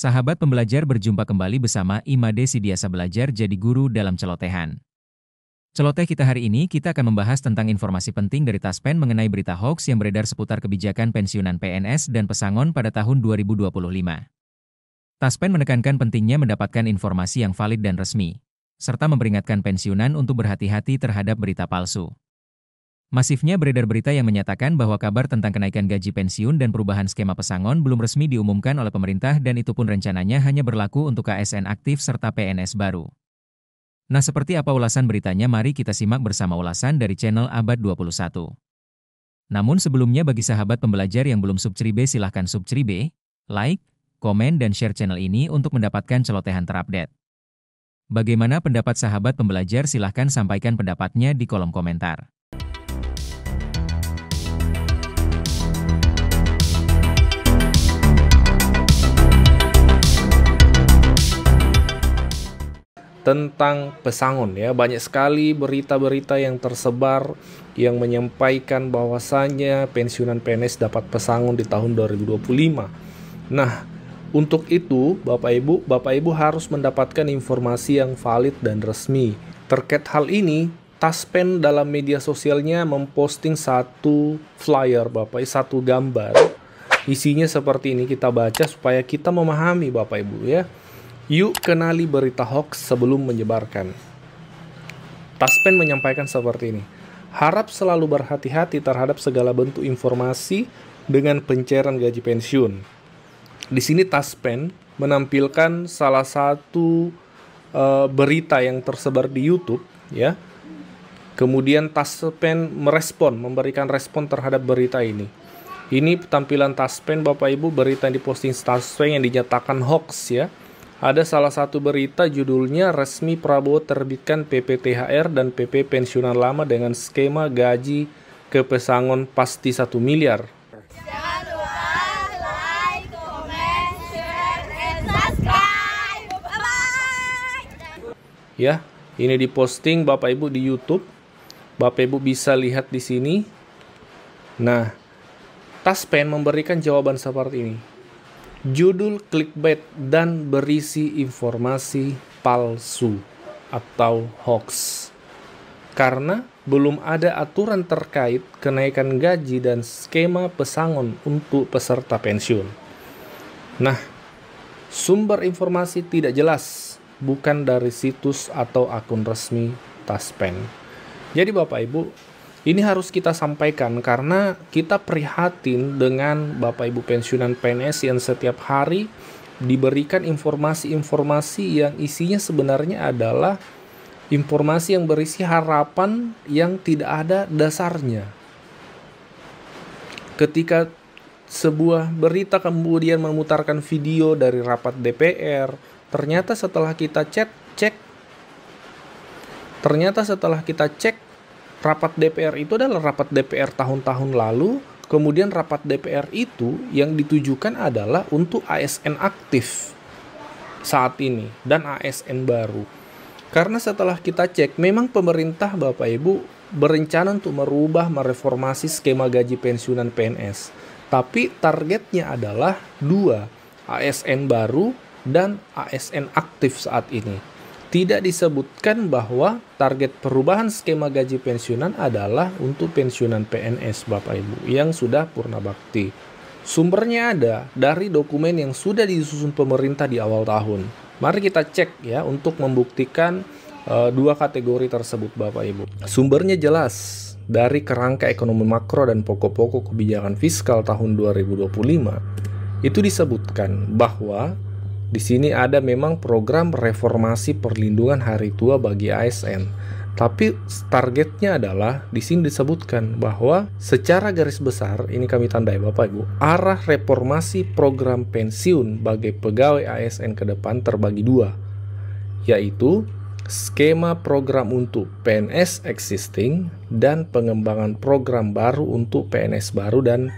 Sahabat pembelajar, berjumpa kembali bersama Imade Sidiasa Belajar Jadi Guru dalam Celotehan. Celoteh kita hari ini, kita akan membahas tentang informasi penting dari Taspen mengenai berita hoax yang beredar seputar kebijakan pensiunan PNS dan pesangon pada tahun 2025. Taspen menekankan pentingnya mendapatkan informasi yang valid dan resmi, serta memperingatkan pensiunan untuk berhati-hati terhadap berita palsu. Masifnya beredar berita yang menyatakan bahwa kabar tentang kenaikan gaji pensiun dan perubahan skema pesangon belum resmi diumumkan oleh pemerintah, dan itu pun rencananya hanya berlaku untuk ASN aktif serta PNS baru. Nah, seperti apa ulasan beritanya? Mari kita simak bersama ulasan dari channel Abad 21. Namun sebelumnya, bagi sahabat pembelajar yang belum subscribe, silahkan subscribe, like, komen, dan share channel ini untuk mendapatkan celotehan terupdate. Bagaimana pendapat sahabat pembelajar? Silahkan sampaikan pendapatnya di kolom komentar. Tentang pesangon ya, banyak sekali berita-berita yang tersebar yang menyampaikan bahwasannya pensiunan PNS dapat pesangon di tahun 2025. Nah, untuk itu Bapak Ibu harus mendapatkan informasi yang valid dan resmi. Terkait hal ini, Taspen dalam media sosialnya memposting satu flyer satu gambar. Isinya seperti ini, kita baca supaya kita memahami Bapak Ibu ya. Yuk kenali berita hoax sebelum menyebarkan. Taspen menyampaikan seperti ini. Harap selalu berhati-hati terhadap segala bentuk informasi dengan pencairan gaji pensiun. Di sini Taspen menampilkan salah satu berita yang tersebar di YouTube ya. Kemudian Taspen memberikan respon terhadap berita ini. Ini tampilan Taspen Bapak Ibu, berita yang diposting Taspen yang dinyatakan hoax ya. Ada salah satu berita judulnya resmi Prabowo terbitkan PP THR dan PP pensiunan lama dengan skema gaji ke pesangon pasti 1 miliar. Jangan lupa like, comment, share, and subscribe. Bye-bye. Ya, ini diposting Bapak Ibu di YouTube. Bapak Ibu bisa lihat di sini. Nah, Taspen memberikan jawaban seperti ini. Judul clickbait dan berisi informasi palsu atau hoax. Karena belum ada aturan terkait kenaikan gaji dan skema pesangon untuk peserta pensiun. Nah, sumber informasi tidak jelas, bukan dari situs atau akun resmi Taspen. Jadi Bapak Ibu, ini harus kita sampaikan karena kita prihatin dengan Bapak Ibu pensiunan PNS yang setiap hari diberikan informasi-informasi yang isinya sebenarnya adalah informasi yang berisi harapan yang tidak ada dasarnya. Ketika sebuah berita kemudian memutarkan video dari rapat DPR, ternyata setelah kita cek rapat DPR itu adalah rapat DPR tahun-tahun lalu. Kemudian rapat DPR itu yang ditujukan adalah untuk ASN aktif saat ini dan ASN baru. Karena setelah kita cek, memang pemerintah Bapak Ibu berencana untuk mereformasi skema gaji pensiunan PNS. Tapi targetnya adalah 2, ASN baru dan ASN aktif saat ini. Tidak disebutkan bahwa target perubahan skema gaji pensiunan adalah untuk pensiunan PNS Bapak Ibu yang sudah purna bakti. Sumbernya ada dari dokumen yang sudah disusun pemerintah di awal tahun. Mari kita cek ya untuk membuktikan 2 kategori tersebut Bapak Ibu. Sumbernya jelas dari Kerangka Ekonomi Makro dan Pokok-pokok Kebijakan Fiskal tahun 2025. Itu disebutkan bahwa di sini ada memang program reformasi perlindungan hari tua bagi ASN. Tapi targetnya adalah di sini disebutkan bahwa secara garis besar, ini kami tandai Bapak Ibu, arah reformasi program pensiun bagi pegawai ASN ke depan terbagi 2, yaitu skema program untuk PNS existing dan pengembangan program baru untuk PNS baru dan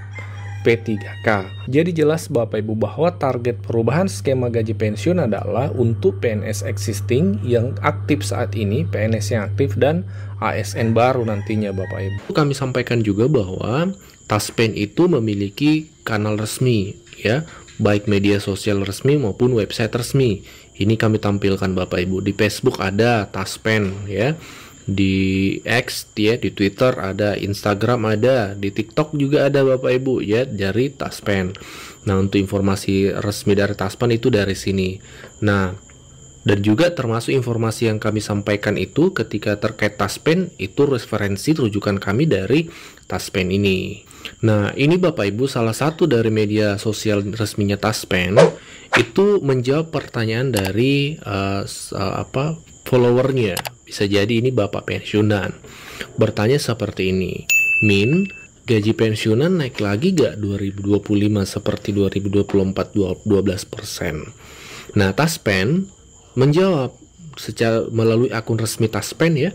P3K. Jadi jelas Bapak Ibu bahwa target perubahan skema gaji pensiun adalah untuk PNS existing yang aktif saat ini, PNS yang aktif, dan ASN baru nantinya Bapak Ibu. Kami sampaikan juga bahwa Taspen itu memiliki kanal resmi ya, baik media sosial resmi maupun website resmi. Ini kami tampilkan Bapak Ibu. Di Facebook ada Taspen ya, di X ya, di Twitter ada, Instagram ada, di TikTok juga ada Bapak Ibu ya, dari Taspen. Nah, untuk informasi resmi dari Taspen itu dari sini. Nah, dan juga termasuk informasi yang kami sampaikan itu ketika terkait Taspen, itu referensi rujukan kami dari Taspen ini. Nah, ini Bapak Ibu salah satu dari media sosial resminya Taspen itu menjawab pertanyaan dari followernya. Bisa jadi ini Bapak pensiunan. Bertanya seperti ini, Min, gaji pensiunan naik lagi gak 2025 seperti 2024 12%? Nah, Taspen menjawab secara melalui akun resmi Taspen ya.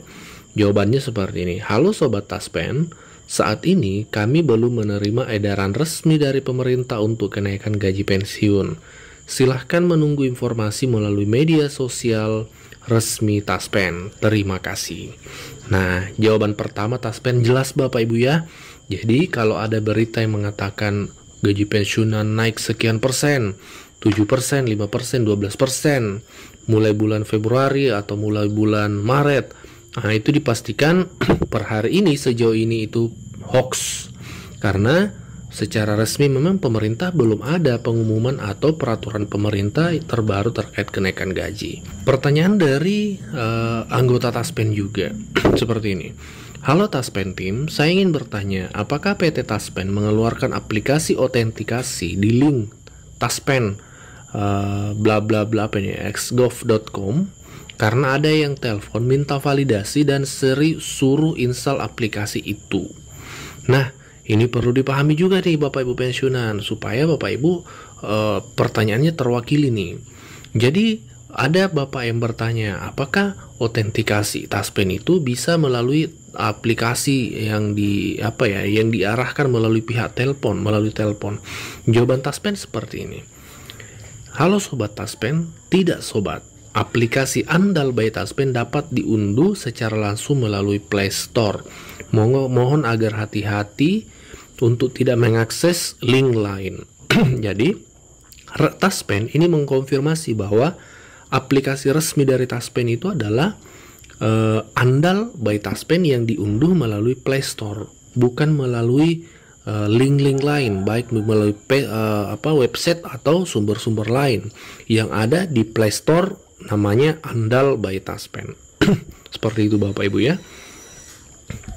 Jawabannya seperti ini. Halo Sobat Taspen, saat ini kami belum menerima edaran resmi dari pemerintah untuk kenaikan gaji pensiun. Silahkan menunggu informasi melalui media sosial resmi Taspen. Terima kasih. Nah, jawaban pertama Taspen jelas Bapak Ibu ya. Jadi kalau ada berita yang mengatakan gaji pensiunan naik sekian persen, 7%, 5%, 12%, mulai bulan Februari atau mulai bulan Maret, nah itu dipastikan per hari ini sejauh ini itu hoax, karena secara resmi memang pemerintah belum ada pengumuman atau peraturan pemerintah terbaru terkait kenaikan gaji. Pertanyaan dari anggota Taspen juga seperti ini. Halo Taspen Team, saya ingin bertanya, apakah PT Taspen mengeluarkan aplikasi autentikasi di link Taspen bla bla bla xgov.com karena ada yang telepon minta validasi dan suruh install aplikasi itu. Nah, ini perlu dipahami juga nih Bapak Ibu pensiunan supaya Bapak Ibu pertanyaannya terwakili nih. Jadi ada Bapak yang bertanya, apakah autentikasi Taspen itu bisa melalui aplikasi yang yang diarahkan melalui pihak telepon, melalui telepon? Jawaban Taspen seperti ini. Halo Sobat Taspen, tidak Sobat. Aplikasi andal by Taspen dapat diunduh secara langsung melalui Play Store. Mohon agar hati-hati untuk tidak mengakses link lain. Jadi, Taspen ini mengkonfirmasi bahwa aplikasi resmi dari Taspen itu adalah andal by Taspen yang diunduh melalui Play Store, bukan melalui link-link lain, baik melalui website atau sumber-sumber lain yang ada di Play Store, namanya andal by Taspen. Seperti itu Bapak Ibu ya.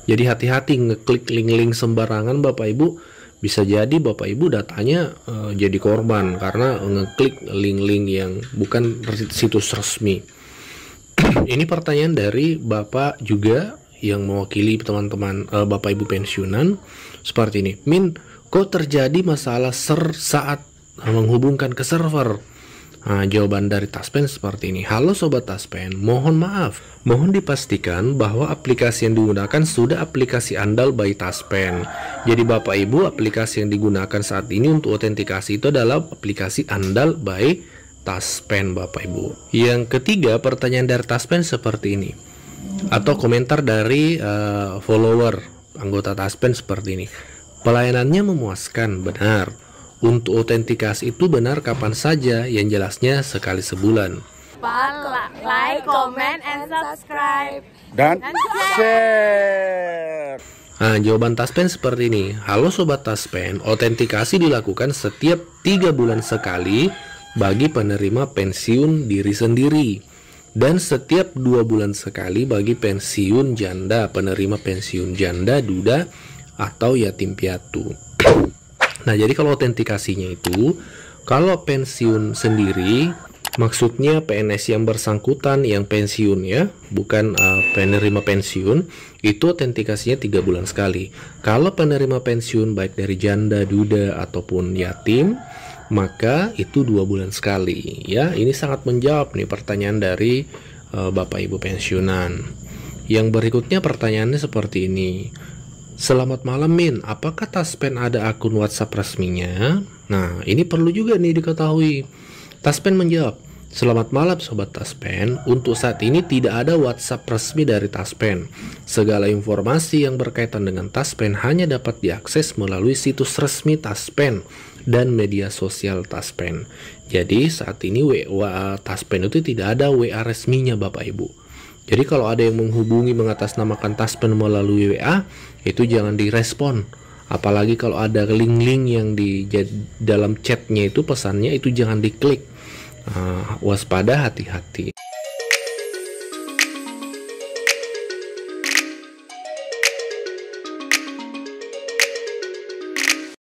Jadi hati-hati ngeklik link-link sembarangan Bapak Ibu, bisa jadi Bapak Ibu datanya jadi korban karena ngeklik link-link yang bukan situs resmi. Ini pertanyaan dari Bapak juga yang mewakili teman-teman Bapak Ibu pensiunan seperti ini. Min, kok terjadi masalah saat menghubungkan ke server? Nah, jawaban dari Taspen seperti ini. Halo Sobat Taspen, mohon maaf. Mohon dipastikan bahwa aplikasi yang digunakan sudah aplikasi andal by Taspen. Jadi Bapak Ibu, aplikasi yang digunakan saat ini untuk autentikasi itu adalah aplikasi andal by Taspen Bapak Ibu. Yang ketiga, pertanyaan dari Taspen seperti ini, atau komentar dari follower anggota Taspen seperti ini. Pelayanannya memuaskan, benar. Untuk autentikasi itu benar kapan saja, yang jelasnya sekali sebulan. Like, comment, and subscribe. Dan share. Nah, jawaban Taspen seperti ini. Halo Sobat Taspen, autentikasi dilakukan setiap 3 bulan sekali bagi penerima pensiun diri sendiri, dan setiap 2 bulan sekali bagi pensiun janda, penerima pensiun janda, duda, atau yatim piatu. Nah, jadi kalau autentikasinya itu, kalau pensiun sendiri, maksudnya PNS yang bersangkutan yang pensiun ya, bukan penerima pensiun, itu autentikasinya 3 bulan sekali. Kalau penerima pensiun baik dari janda, duda, ataupun yatim, maka itu 2 bulan sekali ya. Ini sangat menjawab nih pertanyaan dari Bapak Ibu pensiunan. Yang berikutnya pertanyaannya seperti ini. Selamat malam Min, apakah Taspen ada akun WhatsApp resminya? Nah, ini perlu juga nih diketahui. Taspen menjawab, selamat malam Sobat Taspen, untuk saat ini tidak ada WhatsApp resmi dari Taspen. Segala informasi yang berkaitan dengan Taspen hanya dapat diakses melalui situs resmi Taspen dan media sosial Taspen. Jadi saat ini WA Taspen itu tidak ada WA resminya Bapak Ibu. Jadi kalau ada yang menghubungi mengatasnamakan Taspen melalui WA, itu jangan direspon. Apalagi kalau ada link-link yang di dalam chatnya itu pesannya itu jangan diklik. Waspada, hati-hati.